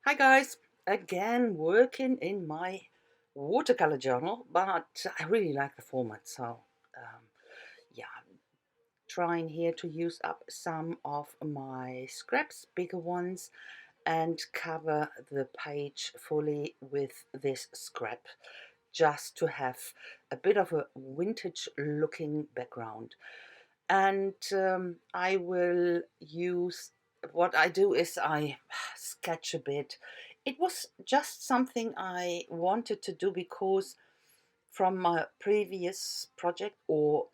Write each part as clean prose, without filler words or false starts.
Hi guys, again working in my watercolor journal, but I really like the format, so um, yeah, trying here to use up some of my scraps, bigger ones, and cover the page fully with this scrap, just to have a bit of a vintage looking background. And I will use, what I do is I sketch a bit. It was just something I wanted to do because from my previous project or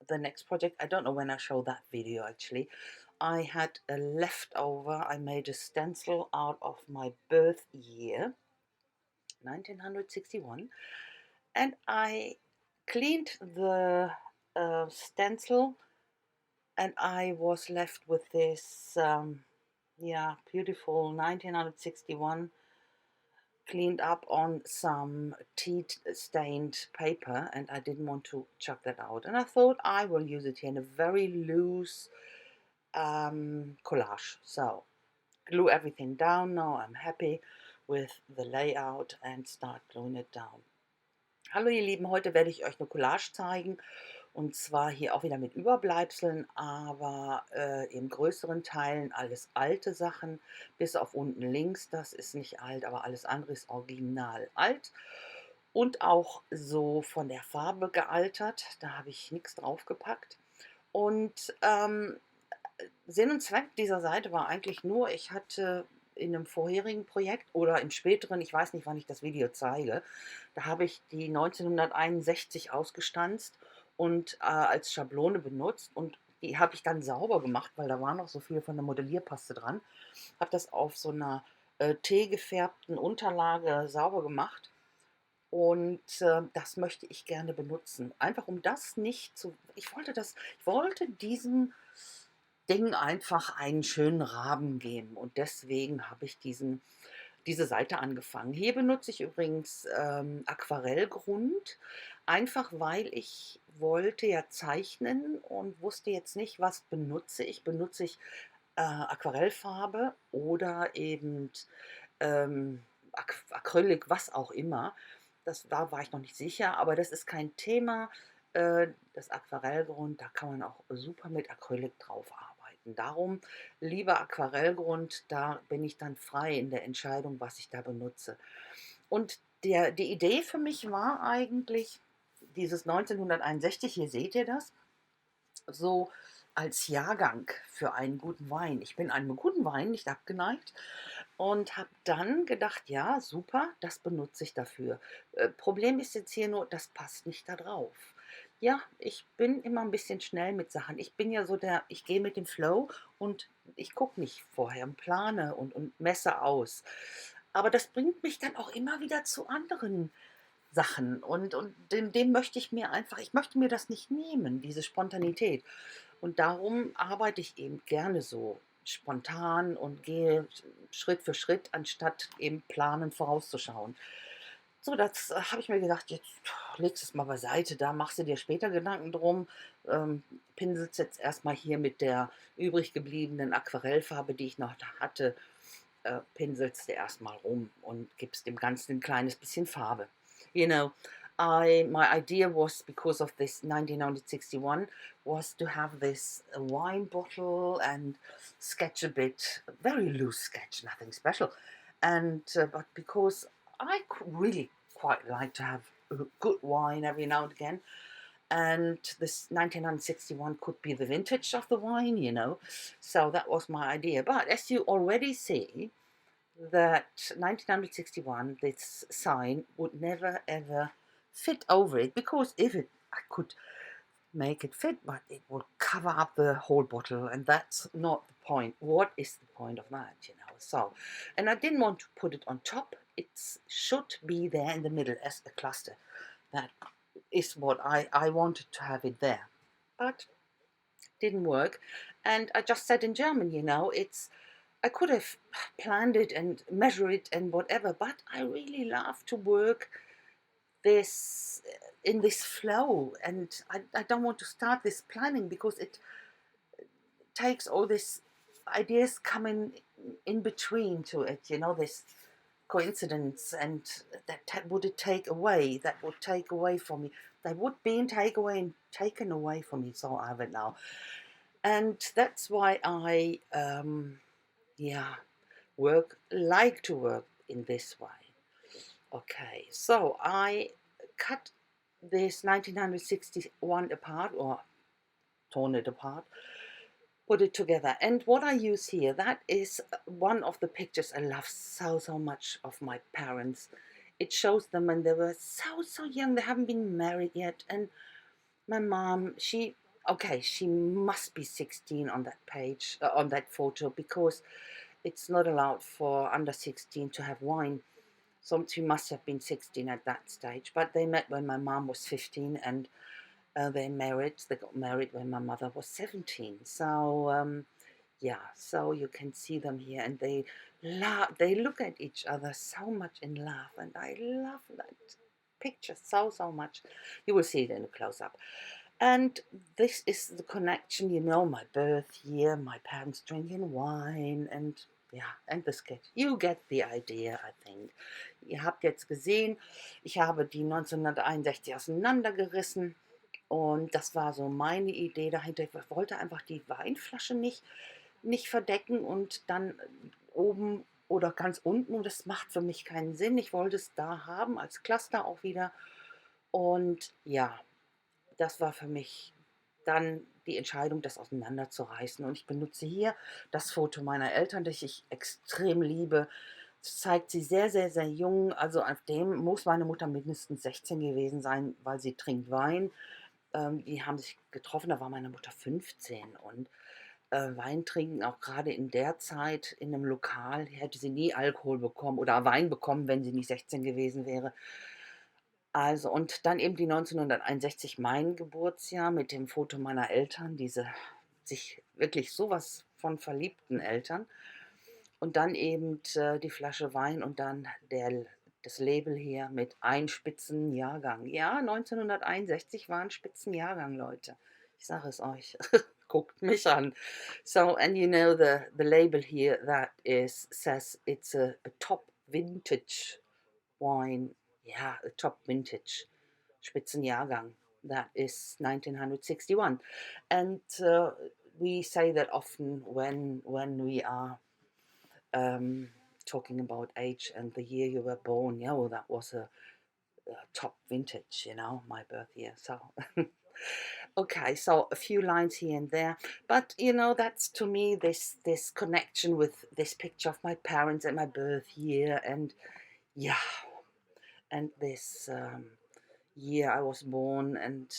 the next project, I don't know when I show that video actually, I had a leftover. I made a stencil out of my birth year 1961, and I cleaned the stencil, and I was left with this beautiful 1961 cleaned up on some tea stained paper, and I didn't want to chuck that out, and I thought I will use it here in a very loose collage. So glue everything down. Now I'm happy with the layout and start gluing it down. Hallo ihr Lieben, heute werde ich euch eine Collage zeigen, und zwar hier auch wieder mit Überbleibseln, aber in größeren Teilen alles alte Sachen, bis auf unten links, das ist nicht alt, aber alles andere ist original alt und auch so von der Farbe gealtert, da habe ich nichts draufgepackt. Und Sinn und Zweck dieser Seite war eigentlich nur, ich hatte in einem vorherigen Projekt oder im späteren, ich weiß nicht, wann ich das Video zeige, da habe ich die 1961 ausgestanzt und als Schablone benutzt, und die habe ich dann sauber gemacht, weil da war noch so viel von der Modellierpaste dran. Habe das auf so einer teegefärbten Unterlage sauber gemacht, und das möchte ich gerne benutzen. Einfach um das nicht zu. Ich wollte diesem Ding einfach einen schönen Rahmen geben, und deswegen habe ich diese Seite angefangen. Hier benutze ich übrigens Aquarellgrund, einfach weil ich wollte ja zeichnen und wusste jetzt nicht, was benutze ich. Benutze ich Aquarellfarbe oder eben Acrylic, was auch immer. Da war ich noch nicht sicher, aber das ist kein Thema. Das Aquarellgrund, da kann man auch super mit Acrylic drauf arbeiten. Darum lieber Aquarellgrund, da bin ich dann frei in der Entscheidung, was ich da benutze. Und die Idee für mich war eigentlich dieses 1961, hier seht ihr das, so als Jahrgang für einen guten Wein. Ich bin einem guten Wein nicht abgeneigt und habe dann gedacht, ja, super, das benutze ich dafür. Problem ist jetzt hier nur, das passt nicht da drauf. Ja, ich bin immer ein bisschen schnell mit Sachen. Ich bin ja so ich gehe mit dem Flow, und ich gucke nicht vorher und plane und messe aus. Aber das bringt mich dann auch immer wieder zu anderen Sachen, und dem möchte ich möchte mir das nicht nehmen, diese Spontanität. Und darum arbeite ich eben gerne so spontan und gehe Schritt für Schritt, anstatt eben planen vorauszuschauen. So, das habe ich mir gedacht, jetzt legst du es mal beiseite, da machst du dir später Gedanken drum. Pinselst jetzt erstmal hier mit der übrig gebliebenen Aquarellfarbe, die ich noch hatte, pinselst du erstmal rum und gibst dem Ganzen ein kleines bisschen Farbe. You know, my idea was, because of this 1961, was to have this wine bottle and sketch a bit, a very loose sketch, nothing special. And but because really quite like to have good wine every now and again, and this 1961 could be the vintage of the wine, you know. So that was my idea. But as you already see, that 1961, this sign would never ever fit over it, because if it, I could make it fit, but it will cover up the whole bottle, and that's not the point. What is the point of that, you know? So, and I didn't want to put it on top. It should be there in the middle as a cluster. That is what I wanted to have it there, but didn't work. And I just said in German, you know, I could have planned it and measured it and whatever, but I really love to work this in this flow, and I don't want to start this planning, because it takes all this ideas coming in between to it, this coincidence, and that would it take away, that would take away from me. They would be taken away from me, so I have it now. And that's why I, yeah, like to work in this way. Okay, so I cut this 1961 apart, or torn it apart, put it together. And what I use here, that is one of the pictures I love so much of my parents. It shows them when they were so young. They haven't been married yet. And my mom, she must be 16 on that page, on that photo, because it's not allowed for under 16 to have wine. So she must have been 16 at that stage. But they met when my mom was 15, and they got married when my mother was 17. So yeah, so you can see them here, and they look at each other so much in love, and I love that picture so much. You will see it in a close-up. And this is the connection, my birth year, my parents drinking wine, and ja, and the sketch. You get the idea, I think. Ihr habt jetzt gesehen, ich habe die 1961 auseinandergerissen, und das war so meine Idee dahinter. Ich wollte einfach die Weinflasche nicht verdecken und dann oben oder ganz unten, und das macht für mich keinen Sinn. Ich wollte es da haben, als Cluster auch wieder. Und ja, das war für mich dann die Entscheidung, das auseinanderzureißen. Und ich benutze hier das Foto meiner Eltern, das ich extrem liebe. Das zeigt sie sehr jung. Also auf dem muss meine Mutter mindestens 16 gewesen sein, weil sie trinkt Wein. Die haben sich getroffen, da war meine Mutter 15, und Wein trinken, auch gerade in der Zeit in einem Lokal, hätte sie nie Alkohol bekommen oder Wein bekommen, wenn sie nicht 16 gewesen wäre. Also, und dann eben die 1961, mein Geburtsjahr, mit dem Foto meiner Eltern, diese sich wirklich sowas von verliebten Eltern. Und dann eben die Flasche Wein und dann das Label hier mit ein Spitzenjahrgang. Ja, 1961 war ein Spitzenjahrgang, Leute. Ich sage es euch. Guckt mich an. So, and the label here, says it's a top vintage wine. Yeah, a top vintage Spitzenjahrgang. That is 1961. And we say that often when we are talking about age and the year you were born. Yeah, well, that was a top vintage, my birth year. So, okay, so a few lines here and there, but that's to me this connection with this picture of my parents and my birth year, and yeah, and this year I was born, and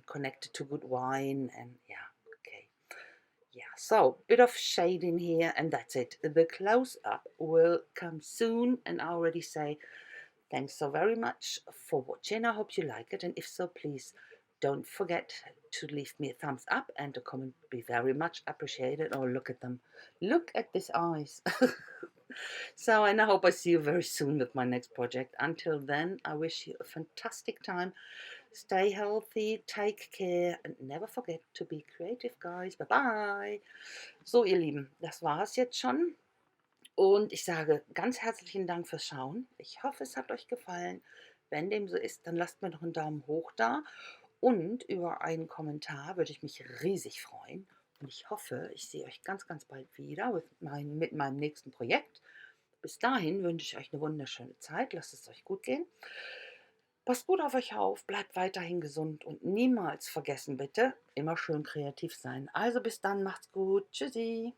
connected to good wine, and yeah. Yeah, so bit of shade in here, and that's it. The close-up will come soon, and I already say thanks so very much for watching. I hope you like it, and if so, please don't forget to leave me a thumbs up, and a comment would be very much appreciated. Oh, look at them. Look at these eyes. So, and I hope I see you very soon with my next project. Until then, I wish you a fantastic time. Stay healthy, take care, and never forget to be creative, guys. Bye bye. So, ihr Lieben, das war es jetzt schon. Und ich sage ganz herzlichen Dank fürs Schauen. Ich hoffe, es hat euch gefallen. Wenn dem so ist, dann lasst mir doch einen Daumen hoch da. Und über einen Kommentar würde ich mich riesig freuen. Und ich hoffe, ich sehe euch ganz bald wieder mit meinem nächsten Projekt. Bis dahin wünsche ich euch eine wunderschöne Zeit. Lasst es euch gut gehen. Passt gut auf euch auf, bleibt weiterhin gesund und niemals vergessen bitte, immer schön kreativ sein. Also bis dann, macht's gut. Tschüssi.